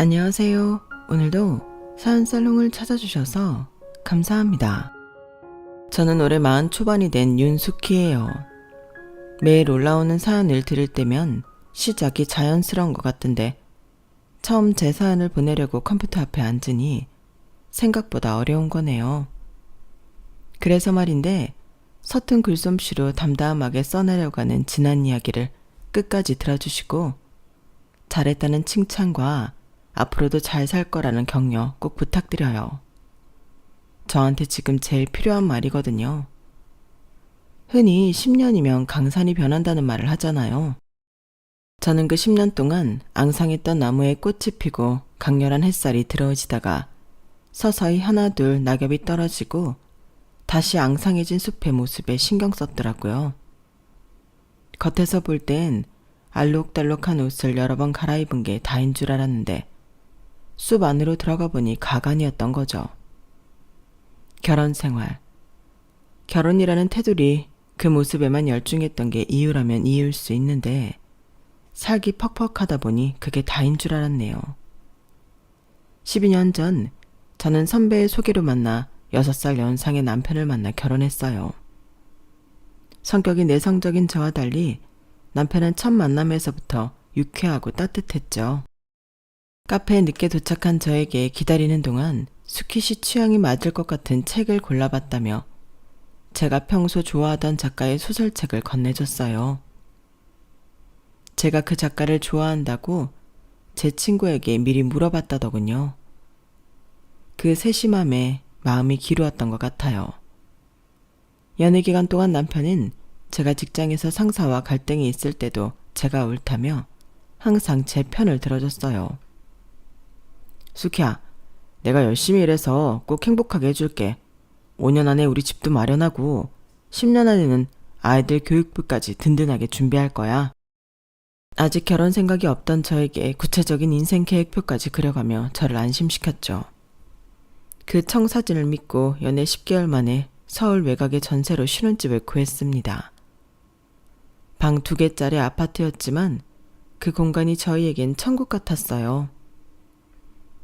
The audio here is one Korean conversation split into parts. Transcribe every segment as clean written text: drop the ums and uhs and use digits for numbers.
안녕하세요. 오늘도 사연살롱을 찾아주셔서 감사합니다. 저는 올해 40 초반이 된 윤숙희예요. 매일 올라오는 사연을 들을 때면 시작이 자연스러운 것 같은데 처음 제 사연을 보내려고 컴퓨터 앞에 앉으니 생각보다 어려운 거네요. 그래서 말인데 서툰 글솜씨로 담담하게 써내려가는 지난 이야기를 끝까지 들어주시고 잘했다는 칭찬과 앞으로도 잘 살 거라는 격려 꼭 부탁드려요. 저한테 지금 제일 필요한 말이거든요. 흔히 10년이면 강산이 변한다는 말을 하잖아요. 저는 그 10년 동안 앙상했던 나무에 꽃이 피고 강렬한 햇살이 들어오지다가 서서히 하나둘 낙엽이 떨어지고 다시 앙상해진 숲의 모습에 신경 썼더라고요. 겉에서 볼 땐 알록달록한 옷을 여러 번 갈아입은 게 다인 줄 알았는데 숲 안으로 들어가 보니 가관이었던 거죠. 결혼 생활. 결혼이라는 테두리 그 모습에만 열중했던 게 이유라면 이유일 수 있는데 살기 퍽퍽하다 보니 그게 다인 줄 알았네요. 12년 전 저는 선배의 소개로 만나 6살 연상의 남편을 만나 결혼했어요. 성격이 내성적인 저와 달리 남편은 첫 만남에서부터 유쾌하고 따뜻했죠. 카페에 늦게 도착한 저에게 기다리는 동안 수키 씨 취향이 맞을 것 같은 책을 골라봤다며 제가 평소 좋아하던 작가의 소설책을 건네줬어요. 제가 그 작가를 좋아한다고 제 친구에게 미리 물어봤다더군요. 그 세심함에 마음이 기루었던 것 같아요. 연애 기간 동안 남편은 제가 직장에서 상사와 갈등이 있을 때도 제가 옳다며 항상 제 편을 들어줬어요. 수키야, 내가 열심히 일해서 꼭 행복하게 해줄게. 5년 안에 우리 집도 마련하고 10년 안에는 아이들 교육비까지 든든하게 준비할 거야. 아직 결혼 생각이 없던 저에게 구체적인 인생 계획표까지 그려가며 저를 안심시켰죠. 그 청사진을 믿고 연애 10개월 만에 서울 외곽의 전세로 신혼집을 구했습니다. 방 2개짜리 아파트였지만 그 공간이 저희에겐 천국 같았어요.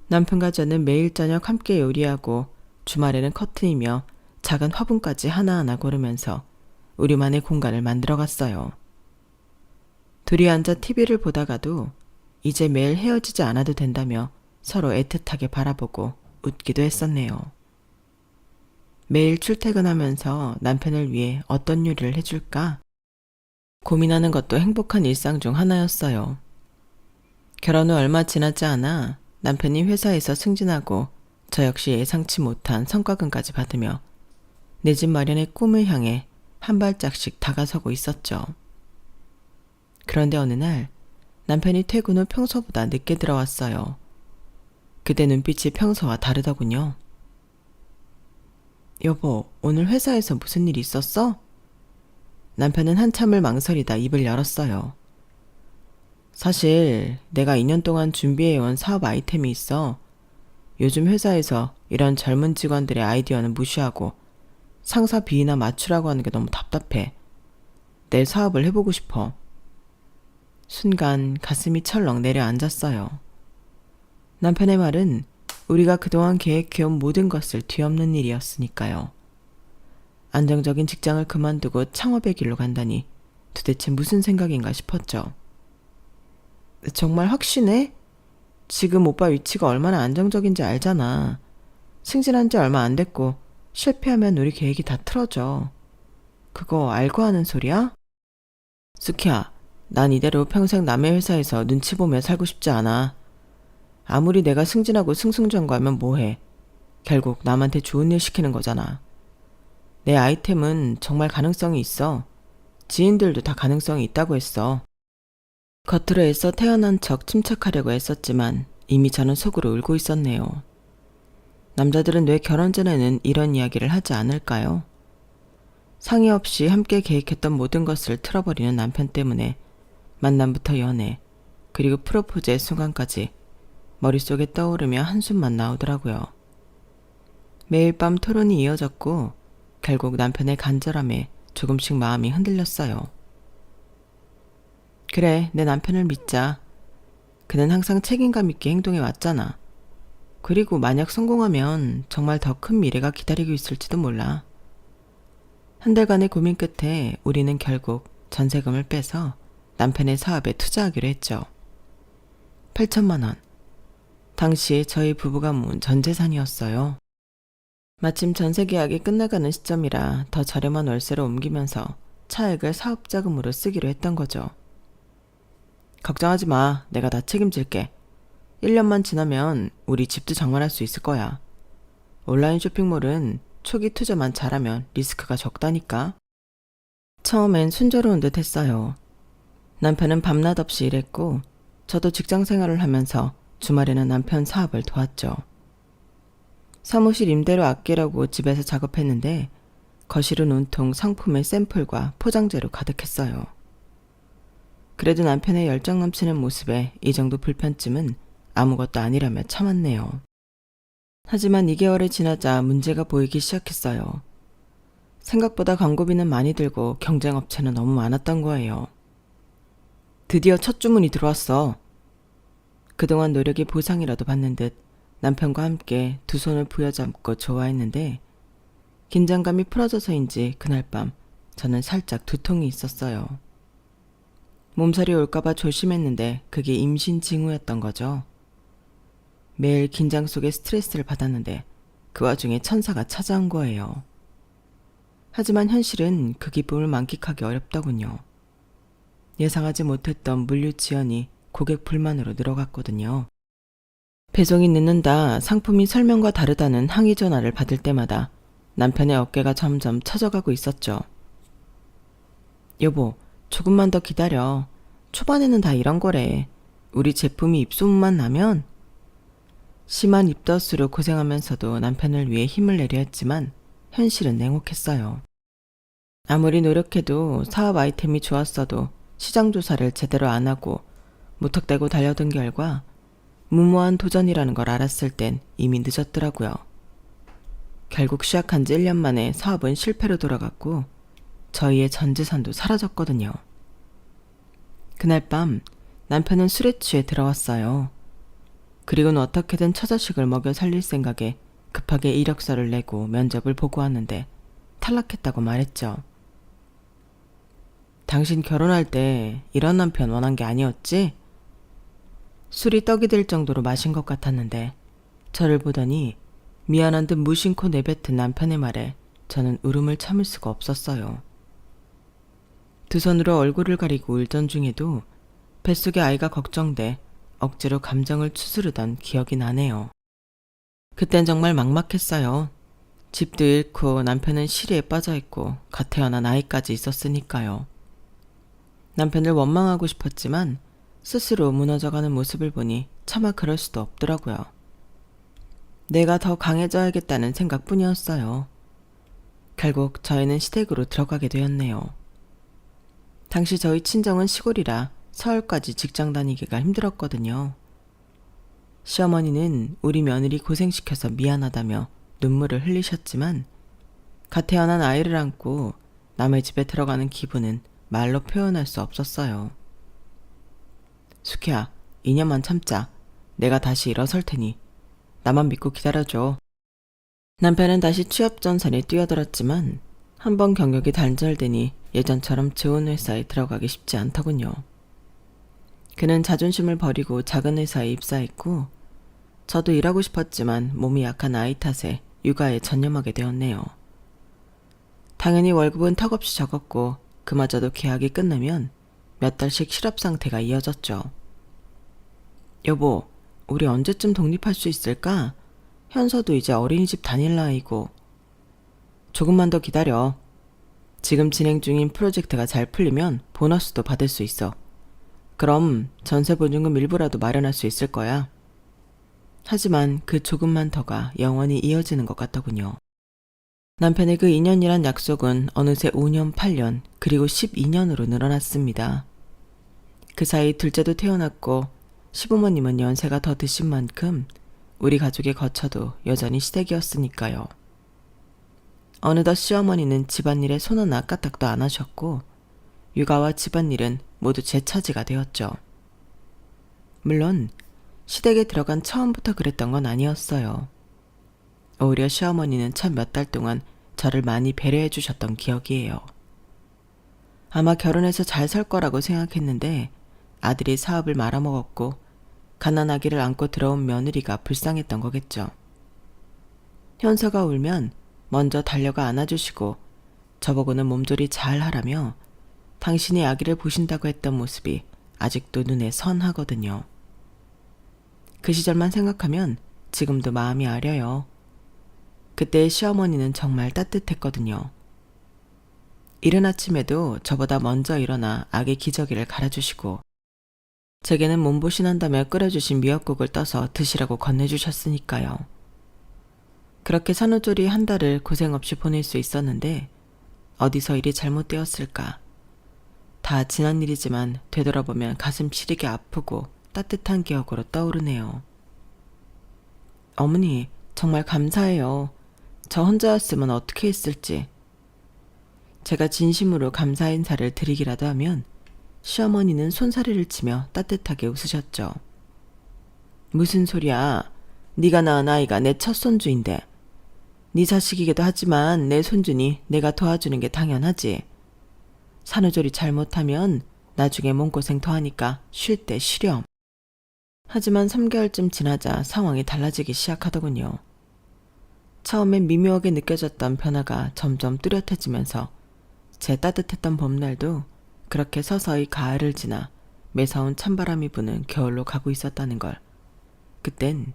남편과 저는 매일 저녁 함께 요리하고 주말에는 커튼이며 작은 화분까지 하나하나 고르면서 우리만의 공간을 만들어갔어요. 둘이 앉아 TV를 보다가도 이제 매일 헤어지지 않아도 된다며 서로 애틋하게 바라보고 웃기도 했었네요. 매일 출퇴근하면서 남편을 위해 어떤 요리를 해줄까? 고민하는 것도 행복한 일상 중 하나였어요. 결혼 후 얼마 지나지 않아 남편이 회사에서 승진하고 저 역시 예상치 못한 성과금까지 받으며 내 집 마련의 꿈을 향해 한 발짝씩 다가서고 있었죠. 그런데 어느 날 남편이 퇴근 후 평소보다 늦게 들어왔어요. 그때 눈빛이 평소와 다르더군요. 여보, 오늘 회사에서 무슨 일 있었어? 남편은 한참을 망설이다 입을 열었어요. 사실 내가 2년 동안 준비해온 사업 아이템이 있어. 요즘 회사에서 이런 젊은 직원들의 아이디어는 무시하고 상사 비위나 맞추라고 하는 게 너무 답답해. 내 사업을 해보고 싶어. 순간 가슴이 철렁 내려앉았어요. 남편의 말은 우리가 그동안 계획해온 모든 것을 뒤엎는 일이었으니까요. 안정적인 직장을 그만두고 창업의 길로 간다니 도대체 무슨 생각인가 싶었죠. 정말 확신해? 지금 오빠 위치가 얼마나 안정적인지 알잖아. 승진한 지 얼마 안 됐고 실패하면 우리 계획이 다 틀어져. 그거 알고 하는 소리야? 수키야, 난 이대로 평생 남의 회사에서 눈치 보며 살고 싶지 않아. 아무리 내가 승진하고 승승장구하면 뭐해. 결국 남한테 좋은 일 시키는 거잖아. 내 아이템은 정말 가능성이 있어. 지인들도 다 가능성이 있다고 했어. 겉으로 애써 태어난 척 침착하려고 했었지만 이미 저는 속으로 울고 있었네요. 남자들은 왜 결혼 전에는 이런 이야기를 하지 않을까요? 상의 없이 함께 계획했던 모든 것을 틀어버리는 남편 때문에 만남부터 연애, 그리고 프로포즈의 순간까지 머릿속에 떠오르며 한숨만 나오더라고요. 매일 밤 토론이 이어졌고 결국 남편의 간절함에 조금씩 마음이 흔들렸어요. 그래, 내 남편을 믿자. 그는 항상 책임감 있게 행동해 왔잖아. 그리고 만약 성공하면 정말 더 큰 미래가 기다리고 있을지도 몰라. 한 달간의 고민 끝에 우리는 결국 전세금을 빼서 남편의 사업에 투자하기로 했죠. 8천만 원. 당시 저희 부부가 모은 전 재산이었어요. 마침 전세 계약이 끝나가는 시점이라 더 저렴한 월세로 옮기면서 차액을 사업 자금으로 쓰기로 했던 거죠. 걱정하지 마. 내가 다 책임질게. 1년만 지나면 우리 집도 장만할 수 있을 거야. 온라인 쇼핑몰은 초기 투자만 잘하면 리스크가 적다니까. 처음엔 순조로운 듯 했어요. 남편은 밤낮 없이 일했고 저도 직장 생활을 하면서 주말에는 남편 사업을 도왔죠. 사무실 임대료 아끼려고 집에서 작업했는데 거실은 온통 상품의 샘플과 포장재로 가득했어요. 그래도 남편의 열정 넘치는 모습에 이 정도 불편쯤은 아무것도 아니라며 참았네요. 하지만 2개월이 지나자 문제가 보이기 시작했어요. 생각보다 광고비는 많이 들고 경쟁업체는 너무 많았던 거예요. 드디어 첫 주문이 들어왔어. 그동안 노력이 보상이라도 받는 듯 남편과 함께 두 손을 부여잡고 좋아했는데 긴장감이 풀어져서인지 그날 밤 저는 살짝 두통이 있었어요. 몸살이 올까봐 조심했는데 그게 임신 징후였던 거죠. 매일 긴장 속에 스트레스를 받았는데 그 와중에 천사가 찾아온 거예요. 하지만 현실은 그 기쁨을 만끽하기 어렵더군요. 예상하지 못했던 물류 지연이 고객 불만으로 늘어갔거든요. 배송이 늦는다, 상품이 설명과 다르다는 항의 전화를 받을 때마다 남편의 어깨가 점점 처져가고 있었죠. 여보, 조금만 더 기다려. 초반에는 다 이런 거래. 우리 제품이 입소문만 나면. 심한 입덧으로 고생하면서도 남편을 위해 힘을 내려 했지만 현실은 냉혹했어요. 아무리 노력해도 사업 아이템이 좋았어도 시장 조사를 제대로 안 하고 무턱대고 달려든 결과 무모한 도전이라는 걸 알았을 땐 이미 늦었더라고요. 결국 시작한 지 1년 만에 사업은 실패로 돌아갔고 저희의 전 재산도 사라졌거든요. 그날 밤 남편은 술에 취해 들어왔어요. 그리고는 어떻게든 처자식을 먹여 살릴 생각에 급하게 이력서를 내고 면접을 보고 왔는데 탈락했다고 말했죠. 당신 결혼할 때 이런 남편 원한 게 아니었지? 술이 떡이 될 정도로 마신 것 같았는데 저를 보더니 미안한 듯 무심코 내뱉은 남편의 말에 저는 울음을 참을 수가 없었어요. 두 손으로 얼굴을 가리고 울던 중에도 뱃속의 아이가 걱정돼 억지로 감정을 추스르던 기억이 나네요. 그땐 정말 막막했어요. 집도 잃고 남편은 시리에 빠져있고 갓 태어난 아이까지 있었으니까요. 남편을 원망하고 싶었지만 스스로 무너져가는 모습을 보니 차마 그럴 수도 없더라고요. 내가 더 강해져야겠다는 생각뿐이었어요. 결국 저희는 시댁으로 들어가게 되었네요. 당시 저희 친정은 시골이라 서울까지 직장 다니기가 힘들었거든요. 시어머니는 우리 며느리 고생시켜서 미안하다며 눈물을 흘리셨지만 갓 태어난 아이를 안고 남의 집에 들어가는 기분은 말로 표현할 수 없었어요. 숙희야, 2년만 참자. 내가 다시 일어설 테니 나만 믿고 기다려줘. 남편은 다시 취업 전선에 뛰어들었지만 한번 경력이 단절되니 예전처럼 좋은 회사에 들어가기 쉽지 않더군요. 그는 자존심을 버리고 작은 회사에 입사했고 저도 일하고 싶었지만 몸이 약한 아이 탓에 육아에 전념하게 되었네요. 당연히 월급은 턱없이 적었고 그마저도 계약이 끝나면 몇 달씩 실업 상태가 이어졌죠. 여보, 우리 언제쯤 독립할 수 있을까? 현서도 이제 어린이집 다닐 나이고. 조금만 더 기다려. 지금 진행 중인 프로젝트가 잘 풀리면 보너스도 받을 수 있어. 그럼 전세 보증금 일부라도 마련할 수 있을 거야. 하지만 그 조금만 더가 영원히 이어지는 것 같더군요. 남편의 그 2년이란 약속은 어느새 5년, 8년, 그리고 12년으로 늘어났습니다. 그 사이 둘째도 태어났고 시부모님은 연세가 더 드신 만큼 우리 가족의 거처도 여전히 시댁이었으니까요. 어느덧 시어머니는 집안일에 손 하나 까딱도 안 하셨고 육아와 집안일은 모두 제 차지가 되었죠. 물론 시댁에 들어간 처음부터 그랬던 건 아니었어요. 오히려 시어머니는 첫 몇 달 동안 저를 많이 배려해 주셨던 기억이에요. 아마 결혼해서 잘 살 거라고 생각했는데 아들이 사업을 말아먹었고 가난아기를 안고 들어온 며느리가 불쌍했던 거겠죠. 현서가 울면 먼저 달려가 안아주시고 저보고는 몸조리 잘 하라며 당신이 아기를 보신다고 했던 모습이 아직도 눈에 선하거든요. 그 시절만 생각하면 지금도 마음이 아려요. 그때의 시어머니는 정말 따뜻했거든요. 이른 아침에도 저보다 먼저 일어나 아기 기저귀를 갈아주시고 제게는 몸보신한다며 끓여주신 미역국을 떠서 드시라고 건네주셨으니까요. 그렇게 산후조리 한 달을 고생 없이 보낼 수 있었는데 어디서 일이 잘못되었을까. 다 지난 일이지만 되돌아보면 가슴 시리게 아프고 따뜻한 기억으로 떠오르네요. 어머니, 정말 감사해요. 저 혼자였으면 어떻게 했을지. 제가 진심으로 감사 인사를 드리기라도 하면 시어머니는 손사래를 치며 따뜻하게 웃으셨죠. 무슨 소리야. 네가 낳은 아이가 내 첫 손주인데. 네 자식이기도 하지만 내 손주니 내가 도와주는 게 당연하지. 산후조리 잘못하면 나중에 몸고생 더하니까 쉴 때 쉬렴. 하지만 3개월쯤 지나자 상황이 달라지기 시작하더군요. 처음엔 미묘하게 느껴졌던 변화가 점점 뚜렷해지면서 제 따뜻했던 봄날도 그렇게 서서히 가을을 지나 매서운 찬바람이 부는 겨울로 가고 있었다는 걸 그땐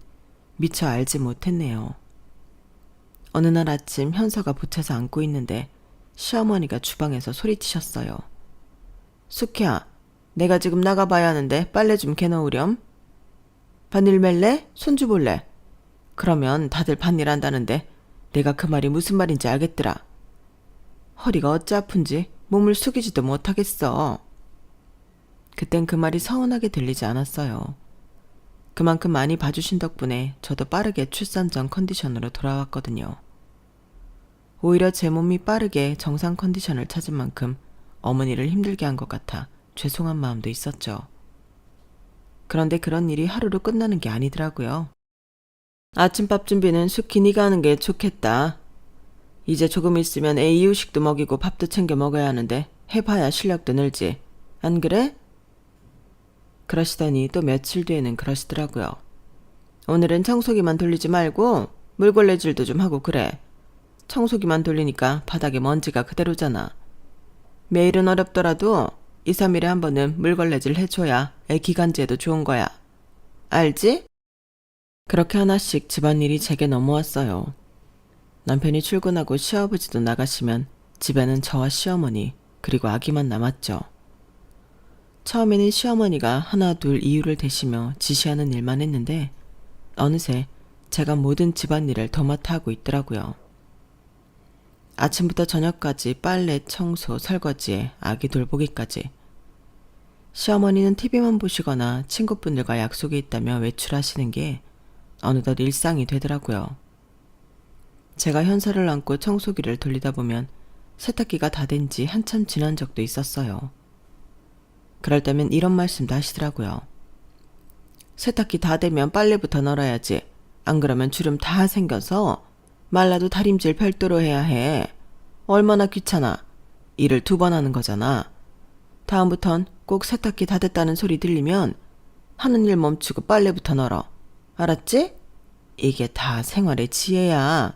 미처 알지 못했네요. 어느 날 아침 현서가 붙여서 안고 있는데 시어머니가 주방에서 소리치셨어요. 숙희야, 내가 지금 나가봐야 하는데 빨래 좀 개놓으렴. 반일 멜래? 손주 볼래? 그러면 다들 반일 한다는데 내가 그 말이 무슨 말인지 알겠더라. 허리가 어찌 아픈지 몸을 숙이지도 못하겠어. 그땐 그 말이 서운하게 들리지 않았어요. 그만큼 많이 봐주신 덕분에 저도 빠르게 출산 전 컨디션으로 돌아왔거든요. 오히려 제 몸이 빠르게 정상 컨디션을 찾은 만큼 어머니를 힘들게 한 것 같아 죄송한 마음도 있었죠. 그런데 그런 일이 하루로 끝나는 게 아니더라고요. 아침밥 준비는 숙희 네가 하는 게 좋겠다. 이제 조금 있으면 애 이유식도 먹이고 밥도 챙겨 먹어야 하는데 해봐야 실력도 늘지. 안 그래? 그러시더니 또 며칠 뒤에는 그러시더라고요. 오늘은 청소기만 돌리지 말고 물걸레질도 좀 하고 그래. 청소기만 돌리니까 바닥에 먼지가 그대로잖아. 매일은 어렵더라도 2, 3일에 한 번은 물걸레질 해줘야 애 기관지에도 좋은 거야. 알지? 그렇게 하나씩 집안일이 제게 넘어왔어요. 남편이 출근하고 시아버지도 나가시면 집에는 저와 시어머니 그리고 아기만 남았죠. 처음에는 시어머니가 하나 둘 이유를 대시며 지시하는 일만 했는데 어느새 제가 모든 집안일을 도맡아 하고 있더라고요. 아침부터 저녁까지 빨래, 청소, 설거지에 아기 돌보기까지. 시어머니는 TV만 보시거나 친구분들과 약속이 있다며 외출하시는 게 어느덧 일상이 되더라고요. 제가 현서를 안고 청소기를 돌리다 보면 세탁기가 다 된 지 한참 지난 적도 있었어요. 그럴 때면 이런 말씀도 하시더라고요. 세탁기 다 되면 빨래부터 널어야지. 안 그러면 주름 다 생겨서 말라도 다림질 별도로 해야 해. 얼마나 귀찮아. 일을 2번 하는 거잖아. 다음부턴 꼭 세탁기 다 됐다는 소리 들리면 하는 일 멈추고 빨래부터 널어. 알았지? 이게 다 생활의 지혜야.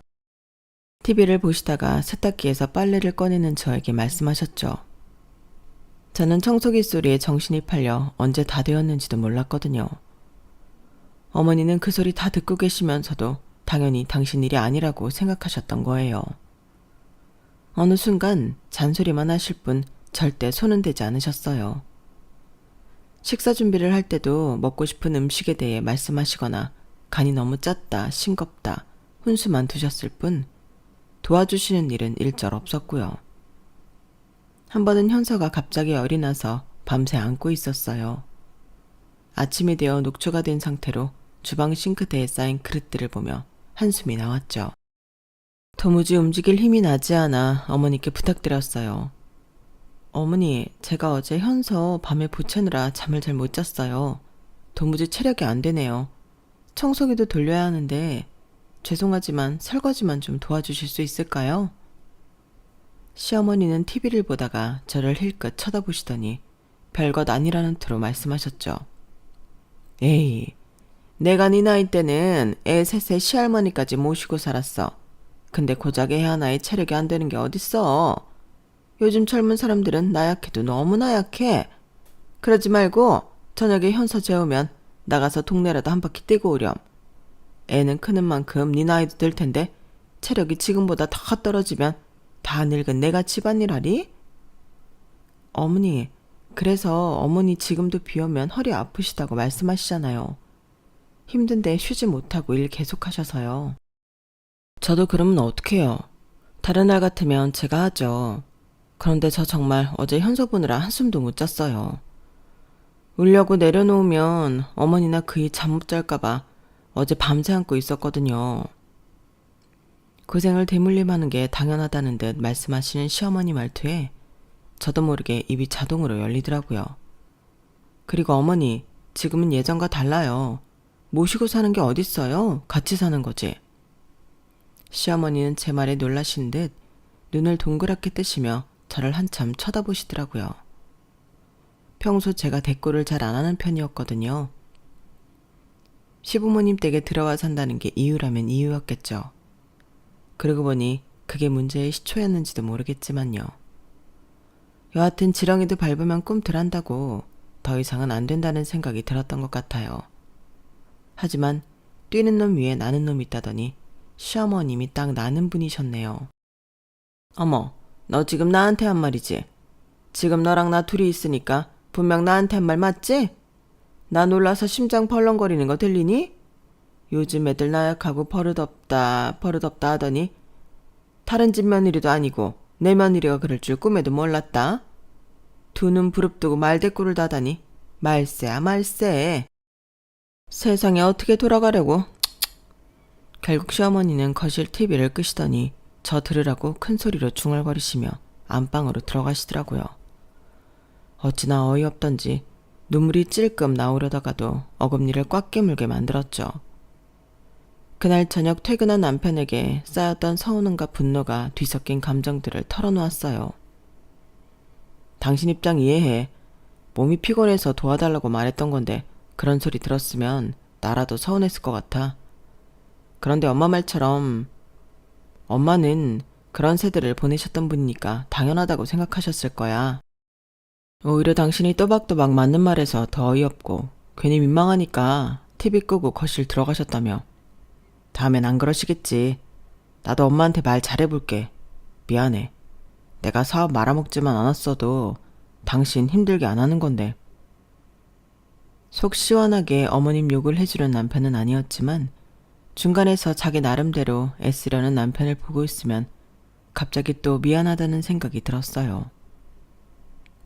TV를 보시다가 세탁기에서 빨래를 꺼내는 저에게 말씀하셨죠. 저는 청소기 소리에 정신이 팔려 언제 다 되었는지도 몰랐거든요. 어머니는 그 소리 다 듣고 계시면서도 당연히 당신 일이 아니라고 생각하셨던 거예요. 어느 순간 잔소리만 하실 뿐 절대 손은 대지 않으셨어요. 식사 준비를 할 때도 먹고 싶은 음식에 대해 말씀하시거나 간이 너무 짰다, 싱겁다, 훈수만 두셨을 뿐 도와주시는 일은 일절 없었고요. 한 번은 현서가 갑자기 열이 나서 밤새 안고 있었어요. 아침이 되어 녹초가 된 상태로 주방 싱크대에 쌓인 그릇들을 보며 한숨이 나왔죠. 도무지 움직일 힘이 나지 않아 어머니께 부탁드렸어요. 어머니, 제가 어제 현서 밤에 보채느라 잠을 잘 못 잤어요. 도무지 체력이 안 되네요. 청소기도 돌려야 하는데 죄송하지만 설거지만 좀 도와주실 수 있을까요? 시어머니는 TV를 보다가 저를 힐끗 쳐다보시더니 별것 아니라는 투로 말씀하셨죠. 에이, 내가 네 나이 때는 애 셋에 시할머니까지 모시고 살았어. 근데 고작 애 하나에 체력이 안 되는 게 어딨어. 요즘 젊은 사람들은 나약해도 너무나 약해. 그러지 말고 저녁에 현서 재우면 나가서 동네라도 한 바퀴 뛰고 오렴. 애는 크는 만큼 네 나이도 될 텐데 체력이 지금보다 더 떨어지면 다 늙은 내가 집안일 하리? 어머니, 그래서 어머니 지금도 비 오면 허리 아프시다고 말씀하시잖아요. 힘든데 쉬지 못하고 일 계속하셔서요. 저도 그러면 어떡해요. 다른 날 같으면 제가 하죠. 그런데 저 정말 어제 현서 보느라 한숨도 못 잤어요. 울려고 내려놓으면 어머니나 그이 잠 못 잘까봐 어제 밤새 안고 있었거든요. 고생을 대물림하는 게 당연하다는 듯 말씀하시는 시어머니 말투에 저도 모르게 입이 자동으로 열리더라고요. 그리고 어머니, 지금은 예전과 달라요. 모시고 사는 게 어딨어요? 같이 사는 거지. 시어머니는 제 말에 놀라신 듯 눈을 동그랗게 뜨시며 저를 한참 쳐다보시더라고요. 평소 제가 대꾸를 잘 안 하는 편이었거든요. 시부모님 댁에 들어와 산다는 게 이유라면 이유였겠죠. 그러고 보니 그게 문제의 시초였는지도 모르겠지만요. 여하튼 지렁이도 밟으면 꿈틀한다고 더 이상은 안 된다는 생각이 들었던 것 같아요. 하지만 뛰는 놈 위에 나는 놈이 있다더니 시어머님이 딱 나는 분이셨네요. 어머, 너 지금 나한테 한 말이지? 지금 너랑 나 둘이 있으니까 분명 나한테 한 말 맞지? 나 놀라서 심장 벌렁거리는 거 들리니? 요즘 애들 나약하고 버릇없다 하더니 다른 집 며느리도 아니고 내 며느리가 그럴 줄 꿈에도 몰랐다. 두 눈 부릅뜨고 말대꾸를 다다니 말세야 말세. 세상에 어떻게 돌아가려고. 결국 시어머니는 거실 TV를 끄시더니 저 들으라고 큰 소리로 중얼거리시며 안방으로 들어가시더라고요. 어찌나 어이없던지 눈물이 찔끔 나오려다가도 어금니를 꽉 깨물게 만들었죠. 그날 저녁 퇴근한 남편에게 쌓였던 서운함과 분노가 뒤섞인 감정들을 털어놓았어요. 당신 입장 이해해. 몸이 피곤해서 도와달라고 말했던 건데 그런 소리 들었으면 나라도 서운했을 것 같아. 그런데 엄마 말처럼 엄마는 그런 세대를 보내셨던 분이니까 당연하다고 생각하셨을 거야. 오히려 당신이 또박또박 맞는 말에서 더 어이없고 괜히 민망하니까 TV 끄고 거실 들어가셨다며. 다음엔 안 그러시겠지. 나도 엄마한테 말 잘해볼게. 미안해. 내가 사업 말아먹지만 않았어도 당신 힘들게 안 하는 건데. 속 시원하게 어머님 욕을 해주는 남편은 아니었지만 중간에서 자기 나름대로 애쓰려는 남편을 보고 있으면 갑자기 또 미안하다는 생각이 들었어요.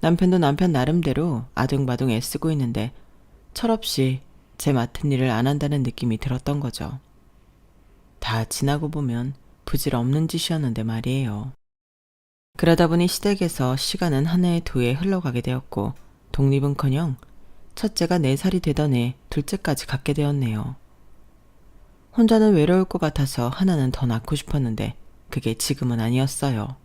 남편도 남편 나름대로 아둥바둥 애쓰고 있는데 철없이 제 맡은 일을 안 한다는 느낌이 들었던 거죠. 다 지나고 보면 부질없는 짓이었는데 말이에요. 그러다 보니 시댁에서 시간은 한 해에 두 해 흘러가게 되었고 독립은커녕 첫째가 4살이 되던 해 둘째까지 갖게 되었네요. 혼자는 외로울 것 같아서 하나는 더 낳고 싶었는데 그게 지금은 아니었어요.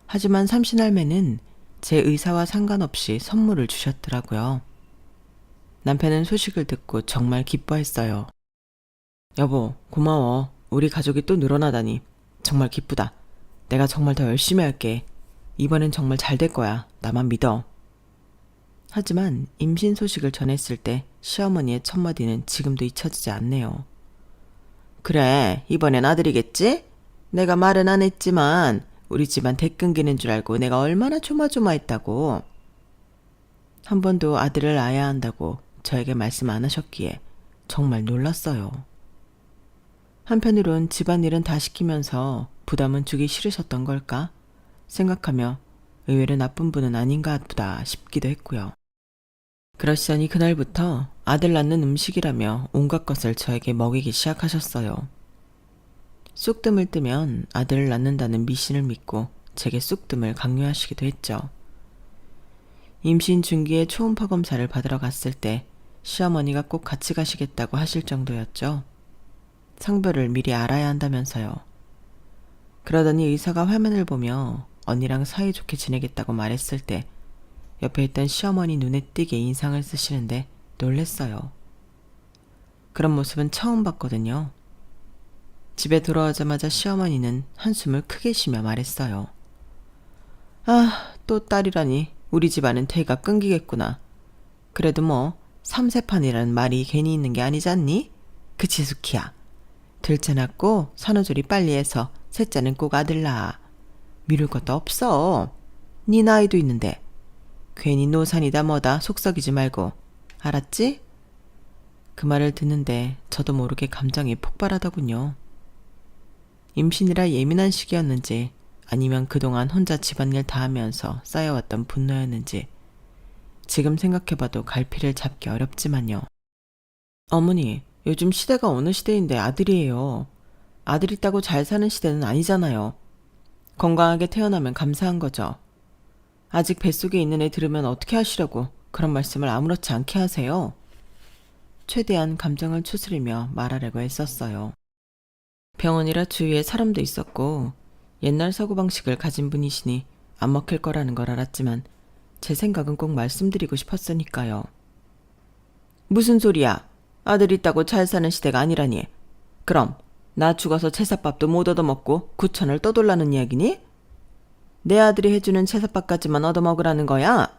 하지만 삼신할매는 제 의사와 상관없이 선물을 주셨더라고요. 남편은 소식을 듣고 정말 기뻐했어요. 여보, 고마워. 우리 가족이 또 늘어나다니. 정말 기쁘다. 내가 정말 더 열심히 할게. 이번엔 정말 잘 될 거야. 나만 믿어. 하지만 임신 소식을 전했을 때 시어머니의 첫마디는 지금도 잊혀지지 않네요. 그래, 이번엔 아들이겠지? 내가 말은 안 했지만 우리 집안 대끈기는 줄 알고 내가 얼마나 조마조마했다고. 한 번도 아들을 낳아야 한다고 저에게 말씀 안 하셨기에 정말 놀랐어요. 한편으론 집안일은 다 시키면서 부담은 주기 싫으셨던 걸까 생각하며 의외로 나쁜 분은 아닌가 보다 싶기도 했고요. 그러시더니 그날부터 아들 낳는 음식이라며 온갖 것을 저에게 먹이기 시작하셨어요. 쑥뜸을 뜨면 아들을 낳는다는 미신을 믿고 제게 쑥뜸을 강요하시기도 했죠. 임신 중기에 초음파 검사를 받으러 갔을 때 시어머니가 꼭 같이 가시겠다고 하실 정도였죠. 상별을 미리 알아야 한다면서요. 그러더니 의사가 화면을 보며 언니랑 사이좋게 지내겠다고 말했을 때 옆에 있던 시어머니 눈에 띄게 인상을 쓰시는데 놀랬어요. 그런 모습은 처음 봤거든요. 집에 돌아오자마자 시어머니는 한숨을 크게 쉬며 말했어요. 아, 또 딸이라니 우리 집안은 대가 끊기겠구나. 그래도 뭐 삼세판이라는 말이 괜히 있는 게 아니지 않니? 그치 수키야. 둘째 낳고 산후조리 빨리 해서 셋째는 꼭 아들 낳아. 미룰 것도 없어. 네 나이도 있는데. 괜히 노산이다 뭐다 속썩이지 말고. 알았지? 그 말을 듣는데 저도 모르게 감정이 폭발하더군요. 임신이라 예민한 시기였는지 아니면 그동안 혼자 집안일 다 하면서 쌓여왔던 분노였는지 지금 생각해봐도 갈피를 잡기 어렵지만요. 어머니, 요즘 시대가 어느 시대인데 아들이에요. 아들 있다고 잘 사는 시대는 아니잖아요. 건강하게 태어나면 감사한 거죠. 아직 뱃속에 있는 애 들으면 어떻게 하시려고 그런 말씀을 아무렇지 않게 하세요. 최대한 감정을 추스리며 말하려고 했었어요. 병원이라 주위에 사람도 있었고 옛날 사고방식을 가진 분이시니 안 먹힐 거라는 걸 알았지만 제 생각은 꼭 말씀드리고 싶었으니까요. 무슨 소리야? 아들 있다고 잘 사는 시대가 아니라니. 그럼 나 죽어서 채사밥도 못 얻어먹고 구천을 떠돌라는 이야기니? 내 아들이 해주는 채사밥까지만 얻어먹으라는 거야?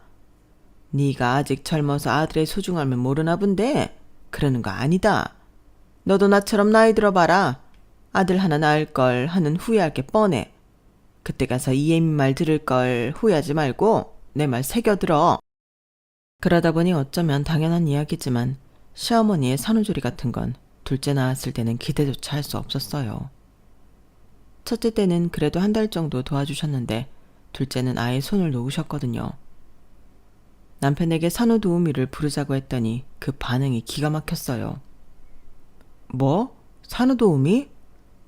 네가 아직 젊어서 아들의 소중함을 모르나 본데 그러는 거 아니다. 너도 나처럼 나이 들어봐라. 아들 하나 낳을 걸 하는 후회할 게 뻔해. 그때 가서 이예민 말 들을 걸 후회하지 말고 내 말 새겨들어. 그러다 보니 어쩌면 당연한 이야기지만 시어머니의 산후조리 같은 건 둘째 낳았을 때는 기대조차 할 수 없었어요. 첫째 때는 그래도 한 달 정도 도와주셨는데 둘째는 아예 손을 놓으셨거든요. 남편에게 산후도우미를 부르자고 했더니 그 반응이 기가 막혔어요. 뭐? 산후도우미?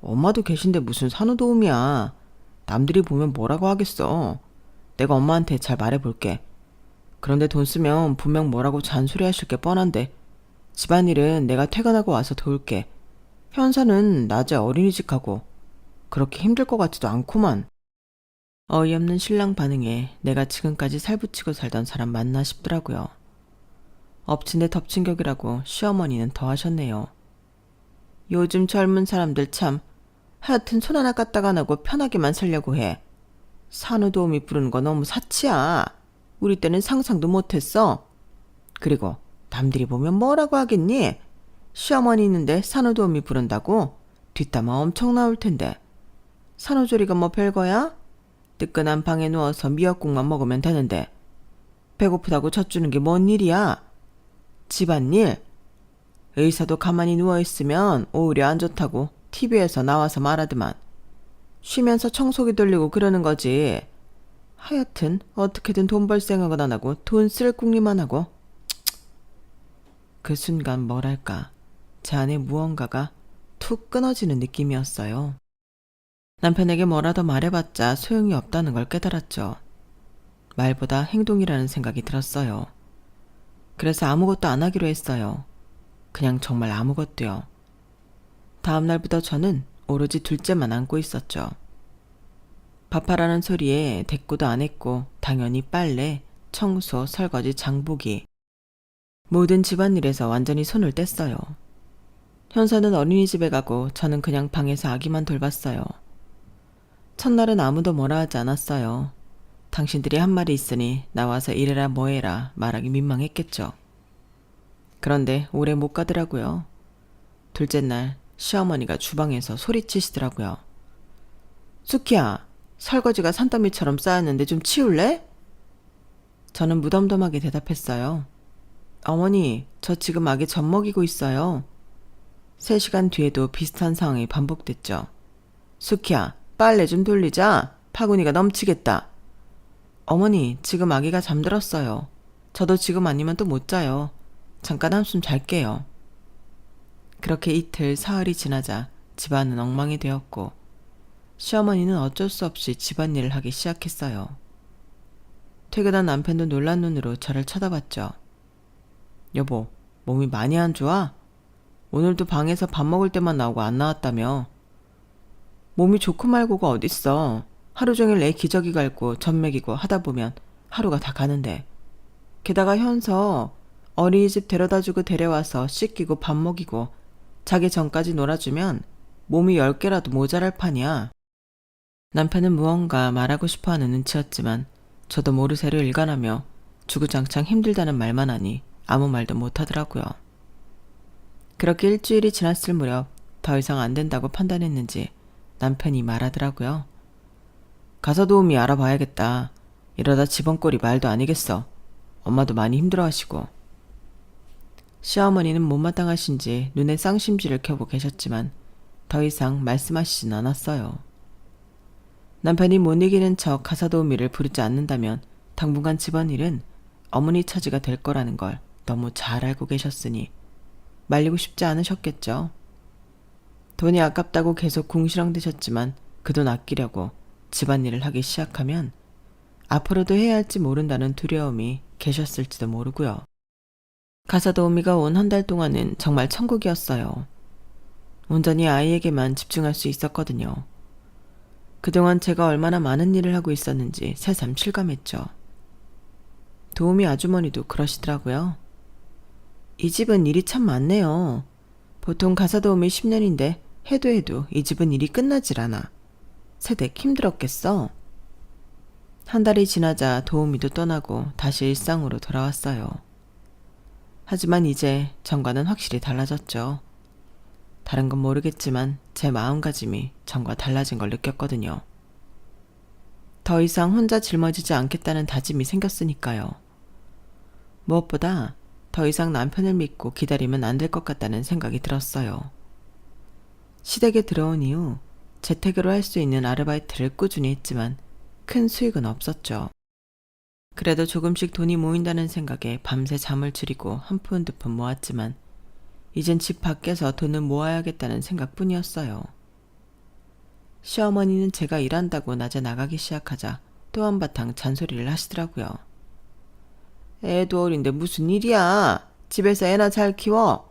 엄마도 계신데 무슨 산후도우미야. 남들이 보면 뭐라고 하겠어. 내가 엄마한테 잘 말해볼게. 그런데 돈 쓰면 분명 뭐라고 잔소리하실 게 뻔한데 집안일은 내가 퇴근하고 와서 도울게. 현사는 낮에 어린이집 가고 그렇게 힘들 것 같지도 않구만. 어이없는 신랑 반응에 내가 지금까지 살붙이고 살던 사람 맞나 싶더라고요. 엎친 데 덮친 격이라고 시어머니는 더 하셨네요. 요즘 젊은 사람들 참 하여튼 손 하나 까딱 안 하고 편하게만 살려고 해. 산후도우미 부르는 거 너무 사치야. 우리 때는 상상도 못했어. 그리고 남들이 보면 뭐라고 하겠니? 시어머니 있는데 산후도우미 부른다고? 뒷담화 엄청 나올 텐데. 산후조리가 뭐 별거야? 뜨끈한 방에 누워서 미역국만 먹으면 되는데 배고프다고 젖주는 게 뭔 일이야? 집안일? 의사도 가만히 누워있으면 오히려 안 좋다고 TV에서 나와서 말하더만. 쉬면서 청소기 돌리고 그러는 거지. 하여튼 어떻게든 돈 벌 생각은 안 하고 돈 쓸 궁리만 하고. 그 순간 뭐랄까 제 안에 무언가가 툭 끊어지는 느낌이었어요. 남편에게 뭐라도 말해봤자 소용이 없다는 걸 깨달았죠. 말보다 행동이라는 생각이 들었어요. 그래서 아무것도 안 하기로 했어요. 그냥 정말 아무것도요. 다음 날부터 저는 오로지 둘째만 안고 있었죠. 밥하라는 소리에 대꾸도 안 했고 당연히 빨래, 청소, 설거지, 장보기 모든 집안일에서 완전히 손을 뗐어요. 현서는 어린이집에 가고 저는 그냥 방에서 아기만 돌봤어요. 첫날은 아무도 뭐라 하지 않았어요. 당신들이 한 말이 있으니 나와서 이래라 뭐해라 말하기 민망했겠죠. 그런데 오래 못 가더라고요. 둘째 날 시어머니가 주방에서 소리치시더라고요. 수키야, 설거지가 산더미처럼 쌓였는데 좀 치울래? 저는 무덤덤하게 대답했어요. 어머니, 저 지금 아기 젖 먹이고 있어요. 3시간 뒤에도 비슷한 상황이 반복됐죠. 수키야, 빨래 좀 돌리자. 파구니가 넘치겠다. 어머니, 지금 아기가 잠들었어요. 저도 지금 아니면 또 못 자요. 잠깐 한숨 잘게요. 그렇게 이틀 사흘이 지나자 집안은 엉망이 되었고 시어머니는 어쩔 수 없이 집안일을 하기 시작했어요. 퇴근한 남편도 놀란 눈으로 저를 쳐다봤죠. 여보, 몸이 많이 안 좋아? 오늘도 방에서 밥 먹을 때만 나오고 안 나왔다며. 몸이 좋고 말고가 어딨어. 하루 종일 애 기저귀 갈고 젖 먹이고 하다 보면 하루가 다 가는데. 게다가 현서 어린이집 데려다주고 데려와서 씻기고 밥 먹이고 자기 전까지 놀아주면 몸이 10개라도 모자랄 판이야. 남편은 무언가 말하고 싶어하는 눈치였지만 저도 모르쇠로 일관하며 주구장창 힘들다는 말만 하니 아무 말도 못하더라고요. 그렇게 일주일이 지났을 무렵 더 이상 안 된다고 판단했는지 남편이 말하더라고요. 가사 도우미 알아봐야겠다. 이러다 집안꼴이 말도 아니겠어. 엄마도 많이 힘들어하시고. 시어머니는 못마땅하신지 눈에 쌍심지를 켜고 계셨지만 더 이상 말씀하시진 않았어요. 남편이 못 이기는 척 가사 도우미를 부르지 않는다면 당분간 집안일은 어머니 차지가 될 거라는 걸 너무 잘 알고 계셨으니 말리고 싶지 않으셨겠죠. 돈이 아깝다고 계속 궁시렁대셨지만 그 돈 아끼려고 집안일을 하기 시작하면 앞으로도 해야 할지 모른다는 두려움이 계셨을지도 모르고요. 가사 도우미가 온 한 달 동안은 정말 천국이었어요. 온전히 아이에게만 집중할 수 있었거든요. 그동안 제가 얼마나 많은 일을 하고 있었는지 새삼 실감했죠. 도우미 아주머니도 그러시더라고요. 이 집은 일이 참 많네요. 보통 가사 도우미 10년인데 해도 이 집은 일이 끝나질 않아. 새댁 힘들었겠어. 한 달이 지나자 도우미도 떠나고 다시 일상으로 돌아왔어요. 하지만 이제 전과는 확실히 달라졌죠. 다른 건 모르겠지만 제 마음가짐이 전과 달라진 걸 느꼈거든요. 더 이상 혼자 짊어지지 않겠다는 다짐이 생겼으니까요. 무엇보다 더 이상 남편을 믿고 기다리면 안 될 것 같다는 생각이 들었어요. 시댁에 들어온 이후 재택으로 할 수 있는 아르바이트를 꾸준히 했지만 큰 수익은 없었죠. 그래도 조금씩 돈이 모인다는 생각에 밤새 잠을 줄이고 한 푼 두 푼 모았지만 이젠 집 밖에서 돈을 모아야겠다는 생각뿐이었어요. 시어머니는 제가 일한다고 낮에 나가기 시작하자 또 한바탕 잔소리를 하시더라고요. 애도 어린데 무슨 일이야. 집에서 애나 잘 키워.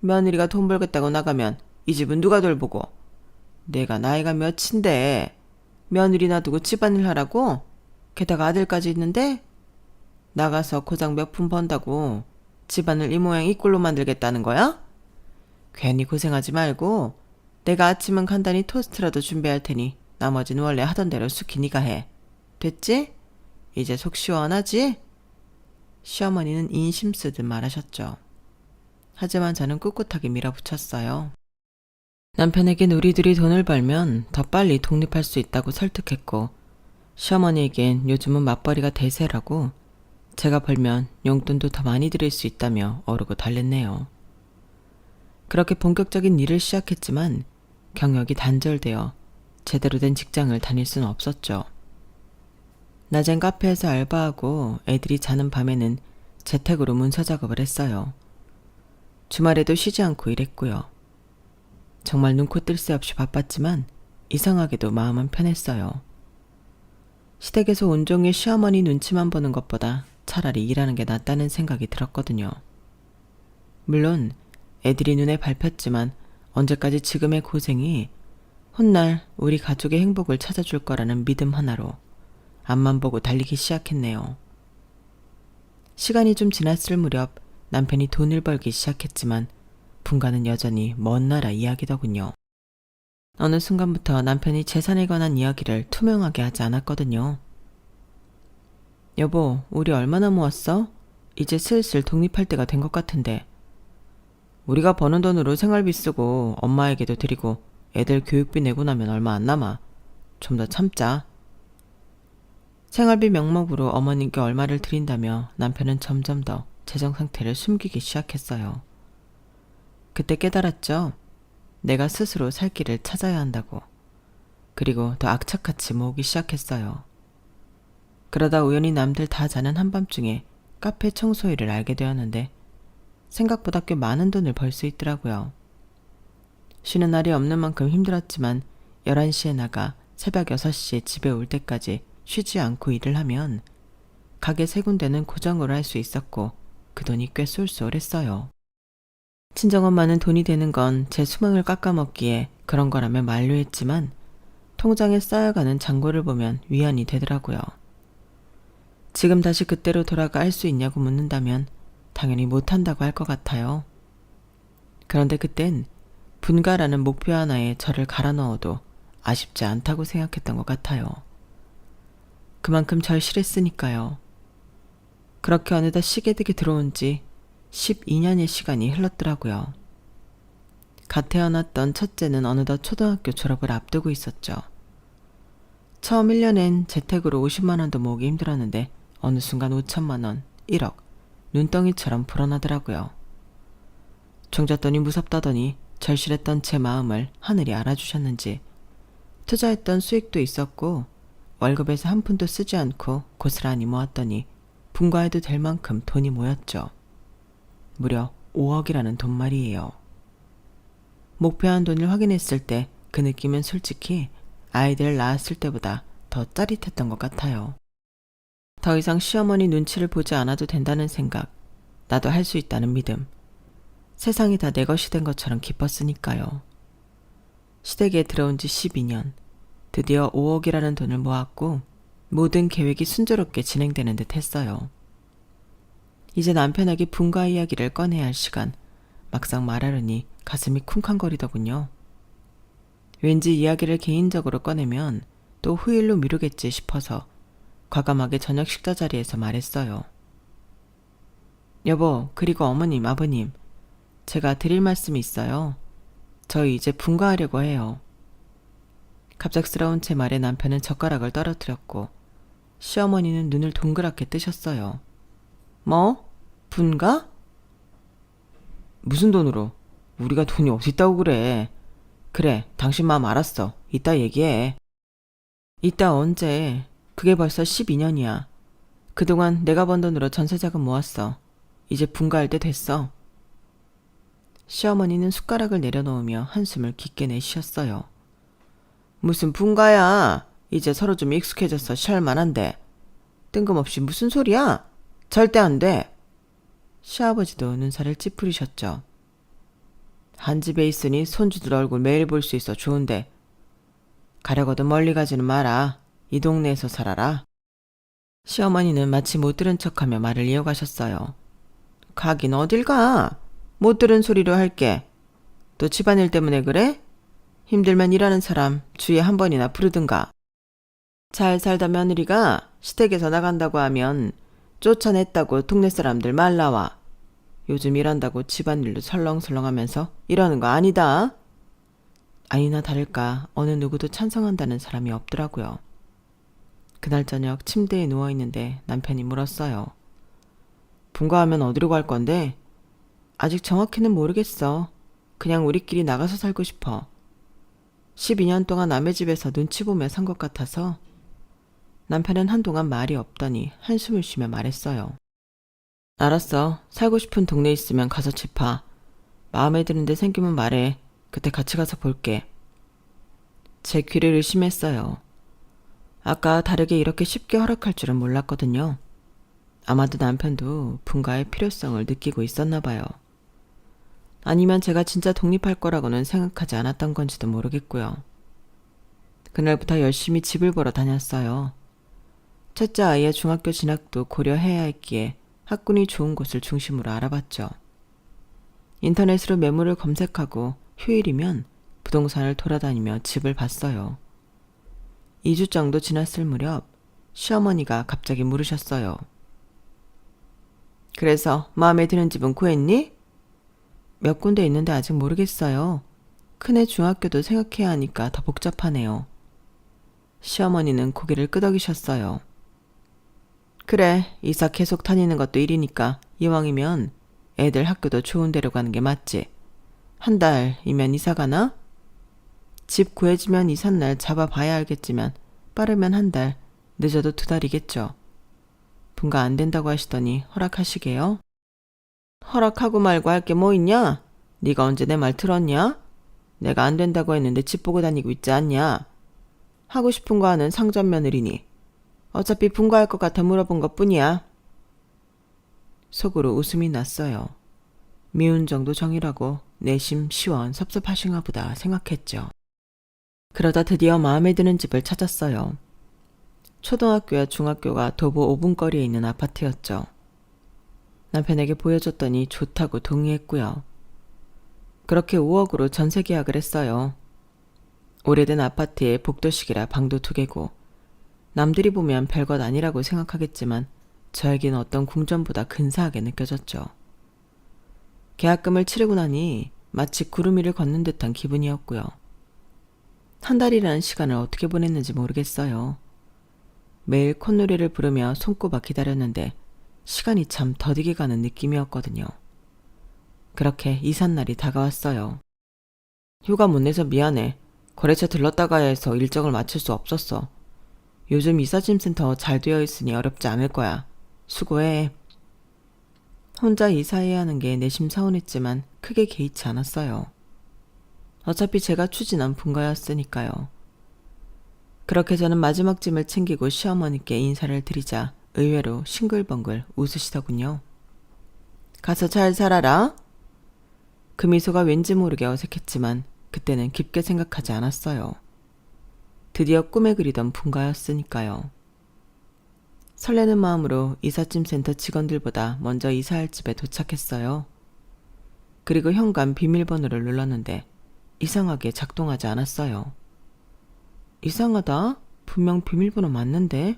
며느리가 돈 벌겠다고 나가면 이 집은 누가 돌보고. 내가 나이가 몇인데 며느리 놔두고 집안일 하라고? 게다가 아들까지 있는데? 나가서 고작 몇 푼 번다고 집안을 이 모양 이 꼴로 만들겠다는 거야? 괜히 고생하지 말고 내가 아침은 간단히 토스트라도 준비할 테니 나머지는 원래 하던 대로 숙히 네가 해. 됐지? 이제 속 시원하지? 시어머니는 인심 쓰듯 말하셨죠. 하지만 저는 꿋꿋하게 밀어붙였어요. 남편에겐 우리들이 돈을 벌면 더 빨리 독립할 수 있다고 설득했고 시어머니에겐 요즘은 맞벌이가 대세라고 제가 벌면 용돈도 더 많이 드릴 수 있다며 어르고 달랬네요. 그렇게 본격적인 일을 시작했지만 경력이 단절되어 제대로 된 직장을 다닐 수는 없었죠. 낮엔 카페에서 알바하고 애들이 자는 밤에는 재택으로 문서 작업을 했어요. 주말에도 쉬지 않고 일했고요. 정말 눈코 뜰 새 없이 바빴지만 이상하게도 마음은 편했어요. 시댁에서 온종일 시어머니 눈치만 보는 것보다 차라리 일하는 게 낫다는 생각이 들었거든요. 물론 애들이 눈에 밟혔지만 언제까지 지금의 고생이 훗날 우리 가족의 행복을 찾아줄 거라는 믿음 하나로 앞만 보고 달리기 시작했네요. 시간이 좀 지났을 무렵 남편이 돈을 벌기 시작했지만 분가는 여전히 먼 나라 이야기더군요. 어느 순간부터 남편이 재산에 관한 이야기를 투명하게 하지 않았거든요. 여보, 우리 얼마나 모았어? 이제 슬슬 독립할 때가 된 것 같은데. 우리가 버는 돈으로 생활비 쓰고 엄마에게도 드리고 애들 교육비 내고 나면 얼마 안 남아. 좀 더 참자. 생활비 명목으로 어머님께 얼마를 드린다며 남편은 점점 더 재정 상태를 숨기기 시작했어요. 그때 깨달았죠. 내가 스스로 살 길을 찾아야 한다고. 그리고 더 악착같이 모으기 시작했어요. 그러다 우연히 남들 다 자는 한밤중에 카페 청소일을 알게 되었는데 생각보다 꽤 많은 돈을 벌 수 있더라고요. 쉬는 날이 없는 만큼 힘들었지만 11시에 나가 새벽 6시에 집에 올 때까지 쉬지 않고 일을 하면 가게 3군데는 고정으로 할 수 있었고 그 돈이 꽤 쏠쏠했어요. 친정엄마는 돈이 되는 건 제 수명을 깎아먹기에 그런 거라며 만류했지만 통장에 쌓여가는 잔고를 보면 위안이 되더라고요. 지금 다시 그때로 돌아가 할 수 있냐고 묻는다면 당연히 못한다고 할 것 같아요. 그런데 그땐 분가라는 목표 하나에 저를 갈아 넣어도 아쉽지 않다고 생각했던 것 같아요. 그만큼 절실했으니까요. 그렇게 어느덧 시계득이 들어온 지 12년의 시간이 흘렀더라고요. 갓 태어났던 첫째는 어느덧 초등학교 졸업을 앞두고 있었죠. 처음 1년엔 재택으로 50만 원도 모으기 힘들었는데 어느 순간 5천만 원, 1억, 눈덩이처럼 불어나더라고요. 종잣돈이 무섭다더니 절실했던 제 마음을 하늘이 알아주셨는지 투자했던 수익도 있었고 월급에서 한 푼도 쓰지 않고 고스란히 모았더니 분가해도 될 만큼 돈이 모였죠. 무려 5억이라는 돈 말이에요. 목표한 돈을 확인했을 때 그 느낌은 솔직히 아이들을 낳았을 때보다 더 짜릿했던 것 같아요. 더 이상 시어머니 눈치를 보지 않아도 된다는 생각, 나도 할 수 있다는 믿음, 세상이 다 내 것이 된 것처럼 기뻤으니까요. 시댁에 들어온 지 12년, 드디어 5억이라는 돈을 모았고 모든 계획이 순조롭게 진행되는 듯 했어요. 이제 남편에게 분가 이야기를 꺼내야 할 시간, 막상 말하려니 가슴이 쿵쾅거리더군요. 왠지 이야기를 개인적으로 꺼내면 또 후일로 미루겠지 싶어서 과감하게 저녁 식사 자리에서 말했어요. 여보, 그리고 어머님, 아버님, 제가 드릴 말씀이 있어요. 저희 이제 분가하려고 해요. 갑작스러운 제 말에 남편은 젓가락을 떨어뜨렸고 시어머니는 눈을 동그랗게 뜨셨어요. 뭐? 분가? 무슨 돈으로? 우리가 돈이 어디 있다고 그래. 그래, 당신 마음 알았어. 이따 얘기해. 이따 언제? 그게 벌써 12년이야. 그동안 내가 번 돈으로 전세자금 모았어. 이제 분가할 때 됐어. 시어머니는 숟가락을 내려놓으며 한숨을 깊게 내쉬었어요. 무슨 분가야? 이제 서로 좀 익숙해져서 샬만한데. 뜬금없이 무슨 소리야? 절대 안 돼. 시아버지도 눈살을 찌푸리셨죠. 한 집에 있으니 손주들 얼굴 매일 볼 수 있어 좋은데 가려거든 멀리 가지는 마라. 이 동네에서 살아라. 시어머니는 마치 못 들은 척하며 말을 이어가셨어요. 가긴 어딜 가? 못 들은 소리로 할게. 또 집안일 때문에 그래? 힘들면 일하는 사람 주위에 한 번이나 부르든가. 잘 살다 며느리가 시댁에서 나간다고 하면 쫓아냈다고 동네 사람들 말 나와. 요즘 일한다고 집안일로 설렁설렁하면서 이러는 거 아니다. 아니나 다를까 어느 누구도 찬성한다는 사람이 없더라고요. 그날 저녁 침대에 누워있는데 남편이 물었어요. 분가하면 어디로 갈 건데? 아직 정확히는 모르겠어. 그냥 우리끼리 나가서 살고 싶어. 12년 동안 남의 집에서 눈치 보며 산 것 같아서. 남편은 한동안 말이 없더니 한숨을 쉬며 말했어요. 알았어. 살고 싶은 동네 있으면 가서 집 봐. 마음에 드는 데 생기면 말해. 그때 같이 가서 볼게. 제 귀를 의심했어요. 아까 다르게 이렇게 쉽게 허락할 줄은 몰랐거든요. 아마도 남편도 분가의 필요성을 느끼고 있었나 봐요. 아니면 제가 진짜 독립할 거라고는 생각하지 않았던 건지도 모르겠고요. 그날부터 열심히 집을 보러 다녔어요. 첫째 아이의 중학교 진학도 고려해야 했기에 학군이 좋은 곳을 중심으로 알아봤죠. 인터넷으로 매물을 검색하고 휴일이면 부동산을 돌아다니며 집을 봤어요. 2주 정도 지났을 무렵 시어머니가 갑자기 물으셨어요. 그래서 마음에 드는 집은 구했니? 몇 군데 있는데 아직 모르겠어요. 큰애 중학교도 생각해야 하니까 더 복잡하네요. 시어머니는 고개를 끄덕이셨어요. 그래, 이사 계속 다니는 것도 일이니까 이왕이면 애들 학교도 좋은 데로 가는 게 맞지. 한 달이면 이사 가나? 집 구해지면 이삿날 잡아봐야 알겠지만 빠르면 한 달, 늦어도 2달이겠죠. 분가 안 된다고 하시더니 허락하시게요? 허락하고 말고 할 게 뭐 있냐? 네가 언제 내 말 들었냐? 내가 안 된다고 했는데 집 보고 다니고 있지 않냐? 하고 싶은 거 하는 상전 며느리니 어차피 분가할 것 같아 물어본 것 뿐이야. 속으로 웃음이 났어요. 미운 정도 정이라고 내심 시원섭섭하신가 보다 생각했죠. 그러다 드디어 마음에 드는 집을 찾았어요. 초등학교와 중학교가 도보 5분 거리에 있는 아파트였죠. 남편에게 보여줬더니 좋다고 동의했고요. 그렇게 5억으로 전세 계약을 했어요. 오래된 아파트에 복도식이라 방도 2개고 남들이 보면 별것 아니라고 생각하겠지만 저에겐 어떤 궁전보다 근사하게 느껴졌죠. 계약금을 치르고 나니 마치 구름 위를 걷는 듯한 기분이었고요. 한 달이라는 시간을 어떻게 보냈는지 모르겠어요. 매일 콧노래를 부르며 손꼽아 기다렸는데 시간이 참 더디게 가는 느낌이었거든요. 그렇게 이삿날이 다가왔어요. 휴가 못 내서 미안해. 거래처 들렀다 가야 해서 일정을 맞출 수 없었어. 요즘 이삿짐센터 잘 되어 있으니 어렵지 않을 거야. 수고해. 혼자 이사해야 하는 게 내심 서운했지만 크게 개의치 않았어요. 어차피 제가 추진한 분가였으니까요. 그렇게 저는 마지막 짐을 챙기고 시어머니께 인사를 드리자 의외로 싱글벙글 웃으시더군요. 가서 잘 살아라. 그 미소가 왠지 모르게 어색했지만 그때는 깊게 생각하지 않았어요. 드디어 꿈에 그리던 분가였으니까요. 설레는 마음으로 이삿짐 센터 직원들보다 먼저 이사할 집에 도착했어요. 그리고 현관 비밀번호를 눌렀는데 이상하게 작동하지 않았어요. 이상하다? 분명 비밀번호 맞는데?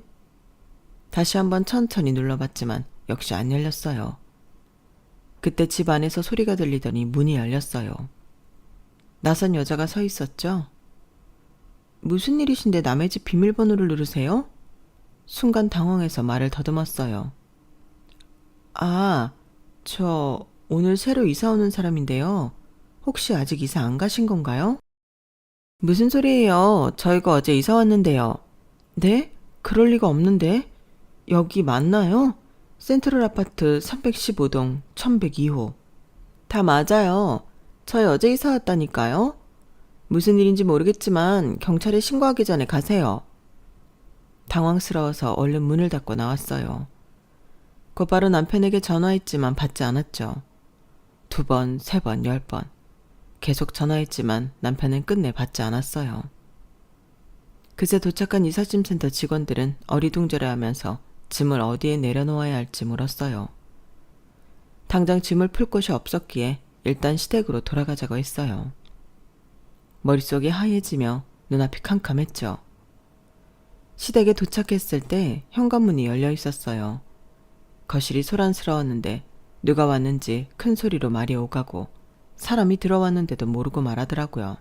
다시 한번 천천히 눌러봤지만 역시 안 열렸어요. 그때 집 안에서 소리가 들리더니 문이 열렸어요. 낯선 여자가 서 있었죠? 무슨 일이신데 남의 집 비밀번호를 누르세요? 순간 당황해서 말을 더듬었어요. 아, 저 오늘 새로 이사 오는 사람인데요. 혹시 아직 이사 안 가신 건가요? 무슨 소리예요? 저희가 어제 이사 왔는데요. 네? 그럴 리가 없는데. 여기 맞나요? 센트럴 아파트 315동 1102호. 다 맞아요. 저희 어제 이사 왔다니까요. 무슨 일인지 모르겠지만 경찰에 신고하기 전에 가세요. 당황스러워서 얼른 문을 닫고 나왔어요. 곧바로 남편에게 전화했지만 받지 않았죠. 2번, 3번, 10번. 계속 전화했지만 남편은 끝내 받지 않았어요. 그새 도착한 이삿짐센터 직원들은 어리둥절해하면서 짐을 어디에 내려놓아야 할지 물었어요. 당장 짐을 풀 곳이 없었기에 일단 시댁으로 돌아가자고 했어요. 머릿속이 하얘지며 눈앞이 캄캄했죠. 시댁에 도착했을 때 현관문이 열려 있었어요. 거실이 소란스러웠는데 누가 왔는지 큰 소리로 말이 오가고 사람이 들어왔는데도 모르고 말하더라고요.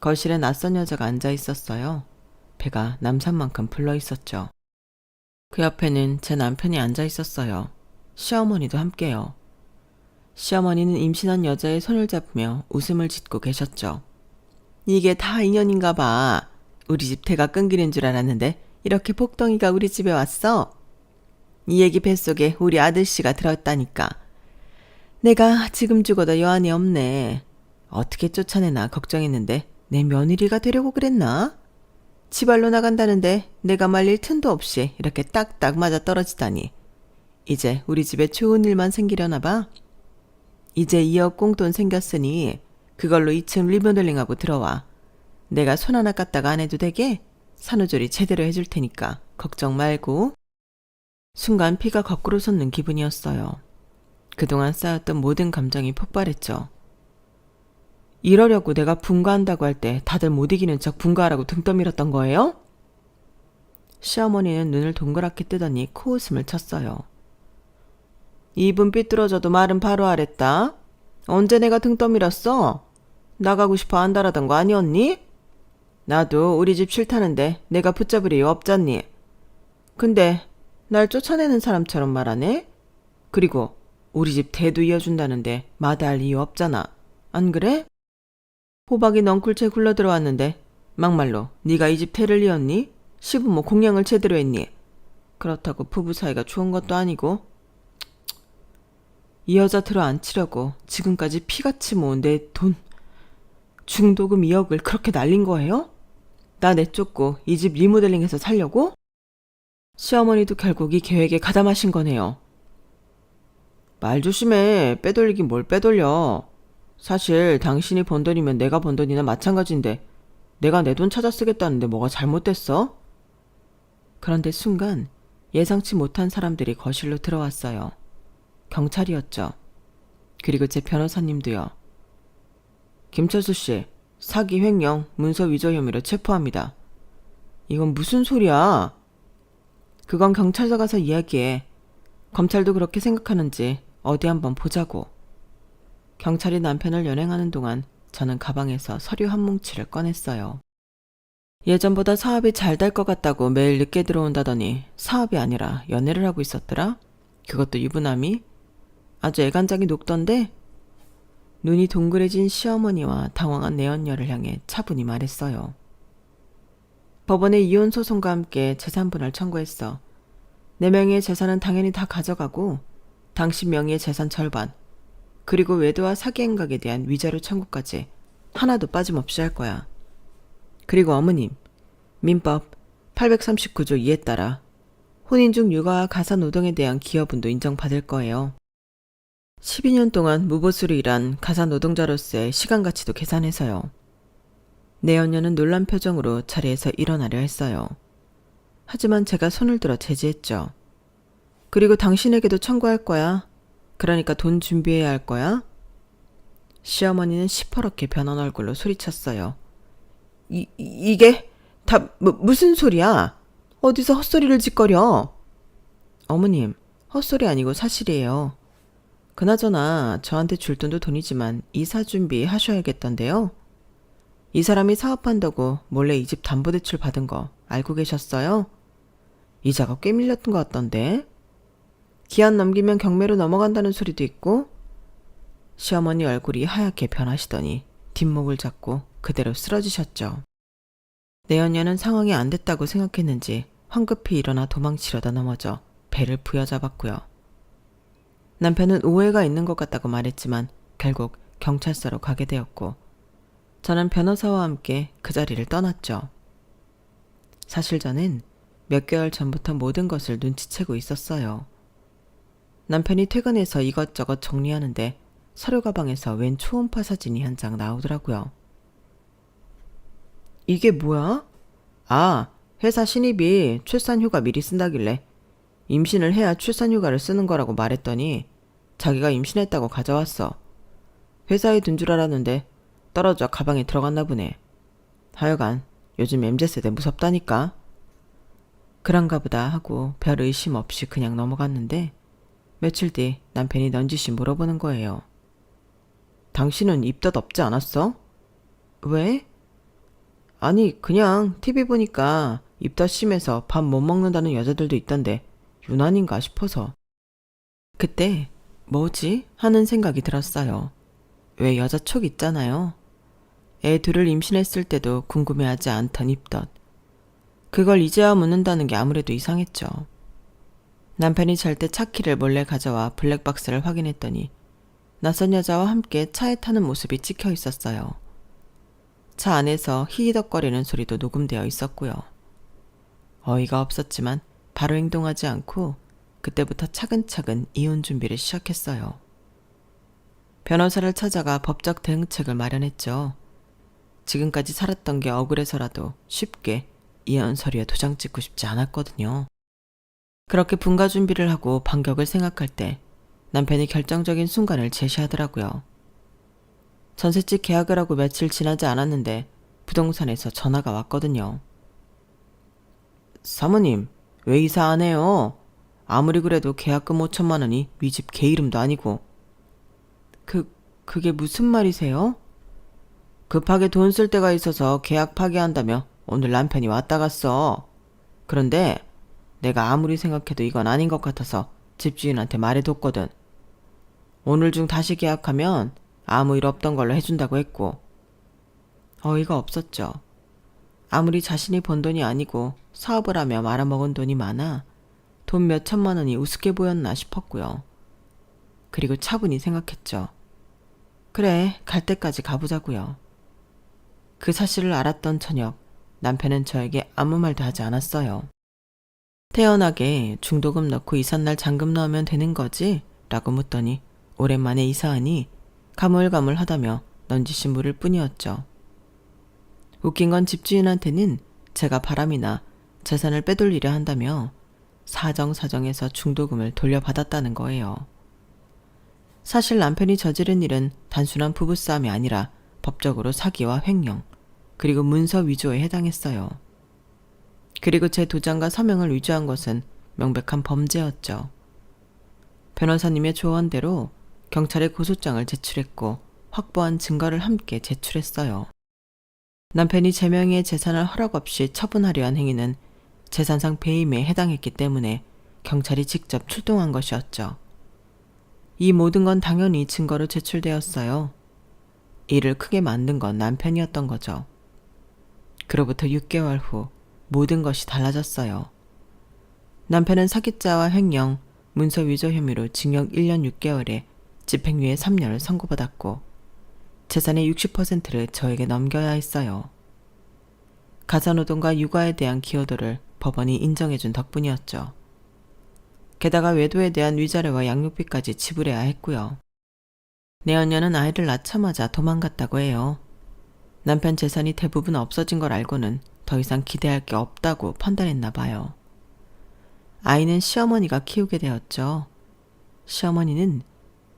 거실에 낯선 여자가 앉아 있었어요. 배가 남산만큼 불러 있었죠. 그 옆에는 제 남편이 앉아 있었어요. 시어머니도 함께요. 시어머니는 임신한 여자의 손을 잡으며 웃음을 짓고 계셨죠. 이게 다 인연인가 봐. 우리 집 대가 끊기는 줄 알았는데 이렇게 복덩이가 우리 집에 왔어. 이 얘기 뱃속에 우리 아들씨가 들었다니까. 내가 지금 죽어도 여한이 없네. 어떻게 쫓아내나 걱정했는데 내 며느리가 되려고 그랬나? 지발로 나간다는데 내가 말릴 틈도 없이 이렇게 딱딱 맞아 떨어지다니. 이제 우리 집에 좋은 일만 생기려나 봐. 이제 2억 꽁돈 생겼으니 그걸로 2층 리모델링하고 들어와. 내가 손 하나 깠다가 안 해도 되게 산후조리 제대로 해줄 테니까 걱정 말고. 순간 피가 거꾸로 솟는 기분이었어요. 그동안 쌓였던 모든 감정이 폭발했죠. 이러려고 내가 분가한다고 할 때 다들 못 이기는 척 분가하라고 등 떠밀었던 거예요? 시어머니는 눈을 동그랗게 뜨더니 코웃음을 쳤어요. 입은 삐뚤어져도 말은 바로 하랬다. 언제 내가 등 떠밀었어? 나가고 싶어 안달하던 거 아니었니? 나도 우리 집 싫다는데 내가 붙잡을 이유 없잖니. 근데 날 쫓아내는 사람처럼 말하네? 그리고 우리 집 대도 이어준다는데 마다할 이유 없잖아. 안 그래? 호박이 넝쿨채 굴러 들어왔는데 막말로 네가 이 집 대를 이었니? 시부모 공양을 제대로 했니? 그렇다고 부부 사이가 좋은 것도 아니고. 이 여자 들어앉히려고 지금까지 피같이 모은 내 돈 중도금 2억을 그렇게 날린 거예요? 나 내쫓고 이 집 리모델링해서 살려고? 시어머니도 결국 이 계획에 가담하신 거네요. 말 조심해. 빼돌리긴 뭘 빼돌려. 사실 당신이 번 돈이면 내가 번 돈이나 마찬가지인데 내가 내 돈 찾아 쓰겠다는데 뭐가 잘못됐어? 그런데 순간 예상치 못한 사람들이 거실로 들어왔어요. 경찰이었죠. 그리고 제 변호사님도요. 김철수 씨, 사기 횡령, 문서 위조 혐의로 체포합니다. 이건 무슨 소리야? 그건 경찰서 가서 이야기해. 검찰도 그렇게 생각하는지 어디 한번 보자고. 경찰이 남편을 연행하는 동안 저는 가방에서 서류 한 뭉치를 꺼냈어요. 예전보다 사업이 잘 될 것 같다고 매일 늦게 들어온다더니 사업이 아니라 연애를 하고 있었더라? 그것도 유부남이? 아주 애간장이 녹던데? 눈이 동그래진 시어머니와 당황한 내연녀를 향해 차분히 말했어요. 법원에 이혼 소송과 함께 재산분할 청구했어. 내 명의의 재산은 당연히 다 가져가고 당신 명의의 재산 절반, 그리고 외도와 사기 행각에 대한 위자료 청구까지 하나도 빠짐없이 할 거야. 그리고 어머님, 민법 839조 2에 따라 혼인 중 육아와 가사노동에 대한 기여분도 인정받을 거예요. 12년 동안 무보수로 일한 가사노동자로서의 시간 가치도 계산해서요. 내연녀는 놀란 표정으로 자리에서 일어나려 했어요. 하지만 제가 손을 들어 제지했죠. 그리고 당신에게도 청구할 거야. 그러니까 돈 준비해야 할 거야. 시어머니는 시퍼렇게 변한 얼굴로 소리쳤어요. 이게 다 무슨 소리야? 어디서 헛소리를 짓거려? 어머님, 헛소리 아니고 사실이에요. 그나저나 저한테 줄 돈도 돈이지만 이사 준비 하셔야겠던데요. 이 사람이 사업한다고 몰래 이 집 담보대출 받은 거 알고 계셨어요? 이자가 꽤 밀렸던 것 같던데. 기한 넘기면 경매로 넘어간다는 소리도 있고. 시어머니 얼굴이 하얗게 변하시더니 뒷목을 잡고 그대로 쓰러지셨죠. 내연녀는 상황이 안 됐다고 생각했는지 황급히 일어나 도망치려다 넘어져 배를 부여잡았고요. 남편은 오해가 있는 것 같다고 말했지만 결국 경찰서로 가게 되었고 저는 변호사와 함께 그 자리를 떠났죠. 사실 저는 몇 개월 전부터 모든 것을 눈치채고 있었어요. 남편이 퇴근해서 이것저것 정리하는데 서류 가방에서 웬 초음파 사진이 한 장 나오더라고요. 이게 뭐야? 아, 회사 신입이 출산휴가 미리 쓴다길래 임신을 해야 출산휴가를 쓰는 거라고 말했더니 자기가 임신했다고 가져왔어. 회사에 둔 줄 알았는데 떨어져 가방에 들어갔나 보네. 하여간 요즘 MZ세대 무섭다니까. 그런가 보다 하고 별 의심 없이 그냥 넘어갔는데 며칠 뒤 남편이 넌지시 물어보는 거예요. 당신은 입덧 없지 않았어? 왜? 아니 그냥 TV 보니까 입덧 심해서 밥 못 먹는다는 여자들도 있던데 유난인가 싶어서. 그때 뭐지? 하는 생각이 들었어요. 왜 여자 촉 있잖아요. 애 둘을 임신했을 때도 궁금해하지 않던 입덧. 그걸 이제야 묻는다는 게 아무래도 이상했죠. 남편이 잘 때 차키를 몰래 가져와 블랙박스를 확인했더니 낯선 여자와 함께 차에 타는 모습이 찍혀 있었어요. 차 안에서 히히덕거리는 소리도 녹음되어 있었고요. 어이가 없었지만 바로 행동하지 않고 그때부터 차근차근 이혼 준비를 시작했어요. 변호사를 찾아가 법적 대응책을 마련했죠. 지금까지 살았던 게 억울해서라도 쉽게 이혼 서류에 도장 찍고 싶지 않았거든요. 그렇게 분가 준비를 하고 반격을 생각할 때 남편이 결정적인 순간을 제시하더라고요. 전셋집 계약을 하고 며칠 지나지 않았는데 부동산에서 전화가 왔거든요. 사모님, 왜 이사 안 해요? 아무리 그래도 계약금 5천만 원이 위 집 개 이름도 아니고. 그게 무슨 말이세요? 급하게 돈 쓸 데가 있어서 계약 파기한다며 오늘 남편이 왔다 갔어. 그런데 내가 아무리 생각해도 이건 아닌 것 같아서 집주인한테 말해뒀거든. 오늘 중 다시 계약하면 아무 일 없던 걸로 해준다고 했고. 어이가 없었죠. 아무리 자신이 번 돈이 아니고 사업을 하며 말아먹은 돈이 많아 돈 몇 천만 원이 우습게 보였나 싶었고요. 그리고 차분히 생각했죠. 그래, 갈 때까지 가보자고요. 그 사실을 알았던 저녁, 남편은 저에게 아무 말도 하지 않았어요. 태연하게 중도금 넣고 이삿날 잔금 넣으면 되는 거지? 라고 묻더니 오랜만에 이사하니 가물가물하다며 넌지시 물을 뿐이었죠. 웃긴 건 집주인한테는 제가 바람이나 재산을 빼돌리려 한다며 사정사정해서 중도금을 돌려받았다는 거예요. 사실 남편이 저지른 일은 단순한 부부싸움이 아니라 법적으로 사기와 횡령, 그리고 문서 위조에 해당했어요. 그리고 제 도장과 서명을 위조한 것은 명백한 범죄였죠. 변호사님의 조언대로 경찰에 고소장을 제출했고 확보한 증거를 함께 제출했어요. 남편이 제 명의의 재산을 허락 없이 처분하려 한 행위는 재산상 배임에 해당했기 때문에 경찰이 직접 출동한 것이었죠. 이 모든 건 당연히 증거로 제출되었어요. 일을 크게 만든 건 남편이었던 거죠. 그로부터 6개월 후 모든 것이 달라졌어요. 남편은 사기죄와 횡령, 문서 위조 혐의로 징역 1년 6개월에 집행유예 3년을 선고받았고 재산의 60%를 저에게 넘겨야 했어요. 가사노동과 육아에 대한 기여도를 법원이 인정해준 덕분이었죠. 게다가 외도에 대한 위자료와 양육비까지 지불해야 했고요. 내연녀는 아이를 낳자마자 도망갔다고 해요. 남편 재산이 대부분 없어진 걸 알고는 더 이상 기대할 게 없다고 판단했나 봐요. 아이는 시어머니가 키우게 되었죠. 시어머니는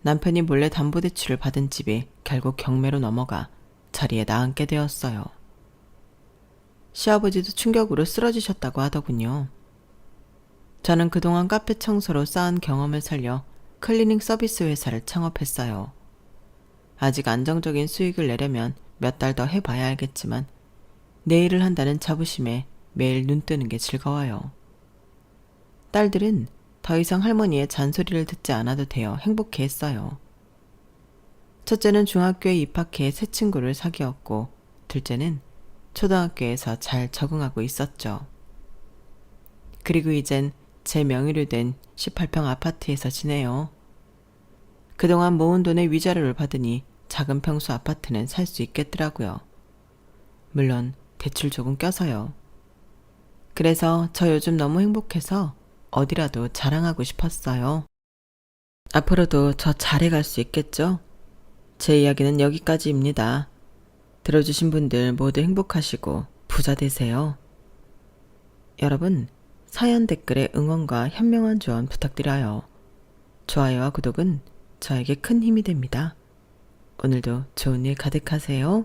남편이 몰래 담보대출을 받은 집이 결국 경매로 넘어가 자리에 나앉게 되었어요. 시아버지도 충격으로 쓰러지셨다고 하더군요. 저는 그동안 카페 청소로 쌓은 경험을 살려 클리닝 서비스 회사를 창업했어요. 아직 안정적인 수익을 내려면 몇 달 더 해봐야 알겠지만 내 일을 한다는 자부심에 매일 눈 뜨는 게 즐거워요. 딸들은 더 이상 할머니의 잔소리를 듣지 않아도 되어 행복해했어요. 첫째는 중학교에 입학해 새 친구를 사귀었고 둘째는 초등학교에서 잘 적응하고 있었죠. 그리고 이젠 제 명의로 된 18평 아파트에서 지내요. 그동안 모은 돈의 위자료를 받으니 작은 평수 아파트는 살 수 있겠더라고요. 물론 대출 조금 껴서요. 그래서 저 요즘 너무 행복해서 어디라도 자랑하고 싶었어요. 앞으로도 저 잘해갈 수 있겠죠? 제 이야기는 여기까지입니다. 들어주신 분들 모두 행복하시고 부자 되세요. 여러분, 사연 댓글에 응원과 현명한 조언 부탁드려요. 좋아요와 구독은 저에게 큰 힘이 됩니다. 오늘도 좋은 일 가득하세요.